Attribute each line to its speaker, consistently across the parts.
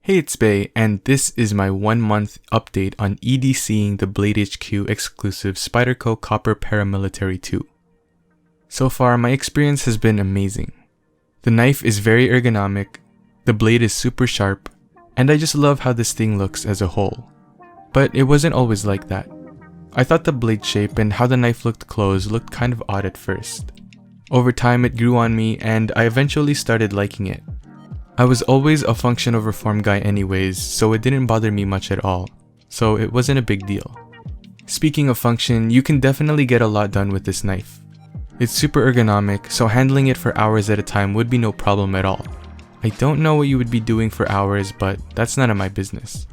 Speaker 1: Hey, it's Bay, and this is my 1-month update on EDCing the BladeHQ exclusive Spyderco Copper Paramilitary 2. So far, my experience has been amazing. The knife is very ergonomic, the blade is super sharp, and I just love how this thing looks as a whole. But it wasn't always like that. I thought the blade shape and how the knife looked closed looked kind of odd at first. Over time it grew on me and I eventually started liking it. I was always a function over form guy anyways, so it didn't bother me much at all, so it wasn't a big deal. Speaking of function, you can definitely get a lot done with this knife. It's super ergonomic, so handling it for hours at a time would be no problem at all. I don't know what you would be doing for hours, but that's none of my business.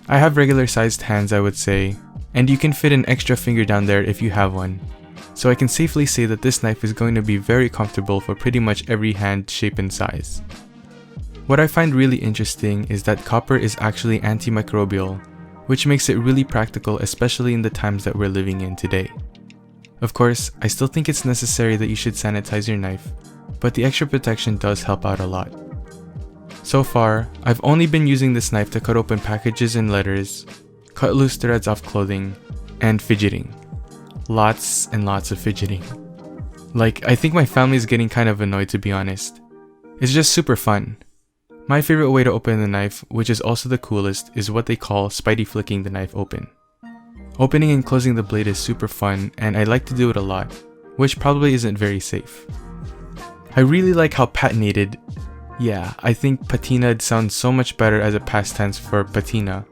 Speaker 1: I have regular sized hands, I would say, and you can fit an extra finger down there if you have one. So I can safely say that this knife is going to be very comfortable for pretty much every hand shape and size. What I find really interesting is that copper is actually antimicrobial, which makes it really practical, especially in the times that we're living in today. Of course, I still think it's necessary that you should sanitize your knife, but the extra protection does help out a lot. So far, I've only been using this knife to cut open packages and letters, cut loose threads off clothing, and fidgeting. Lots and lots of fidgeting. Like, I think my family's getting kind of annoyed, to be honest. It's just super fun. My favorite way to open the knife, which is also the coolest, is what they call Spidey flicking the knife open. Opening and closing the blade is super fun, and I like to do it a lot, which probably isn't very safe. I really like how patinated, yeah, I think patinaed sounds so much better as a past tense for patina,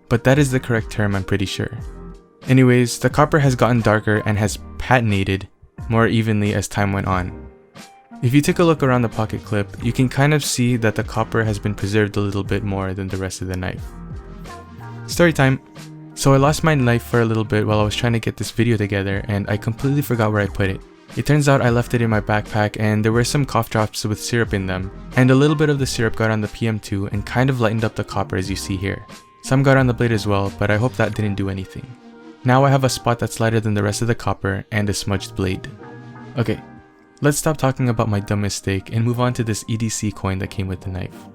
Speaker 1: but that is the correct term, I'm pretty sure. Anyways, the copper has gotten darker and has patinated more evenly as time went on. If you take a look around the pocket clip, you can kind of see that the copper has been preserved a little bit more than the rest of the knife. Story time! So I lost my knife for a little bit while I was trying to get this video together and I completely forgot where I put it. It turns out I left it in my backpack and there were some cough drops with syrup in them, and a little bit of the syrup got on the PM2 and kind of lightened up the copper as you see here. Some got on the blade as well, but I hope that didn't do anything. Now I have a spot that's lighter than the rest of the copper and a smudged blade. Okay. Let's stop talking about my dumb mistake and move on to this EDC coin that came with the knife.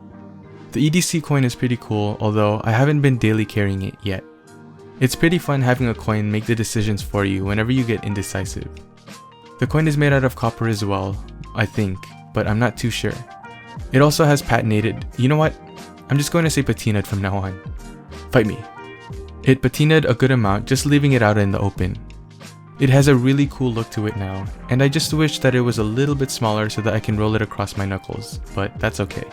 Speaker 1: The EDC coin is pretty cool, although I haven't been daily carrying it yet. It's pretty fun having a coin make the decisions for you whenever you get indecisive. The coin is made out of copper as well, I think, but I'm not too sure. It also has patinated, you know what? I'm just going to say patinaed from now on. Fight me. It patinaed a good amount, just leaving it out in the open. It has a really cool look to it now, and I just wish that it was a little bit smaller so that I can roll it across my knuckles, but that's okay.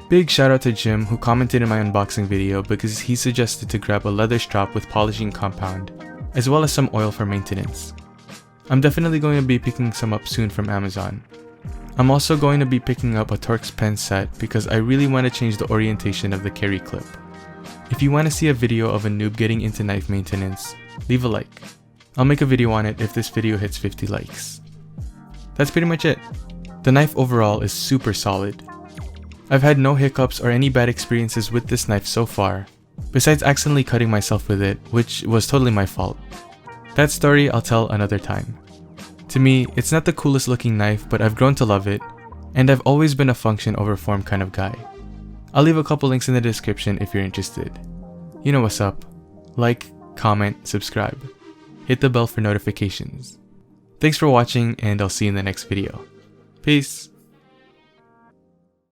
Speaker 1: Big shout out to Jim who commented in my unboxing video because he suggested to grab a leather strap with polishing compound, as well as some oil for maintenance. I'm definitely going to be picking some up soon from Amazon. I'm also going to be picking up a Torx pen set because I really want to change the orientation of the carry clip. If you want to see a video of a noob getting into knife maintenance, leave a like. I'll make a video on it if this video hits 50 likes. That's pretty much it. The knife overall is super solid. I've had no hiccups or any bad experiences with this knife so far, besides accidentally cutting myself with it, which was totally my fault. That story I'll tell another time. To me, it's not the coolest looking knife, but I've grown to love it, and I've always been a function over form kind of guy. I'll leave a couple links in the description if you're interested. You know what's up. Like, comment, subscribe. Hit the bell for notifications. Thanks for watching, and I'll see you in the next video. Peace!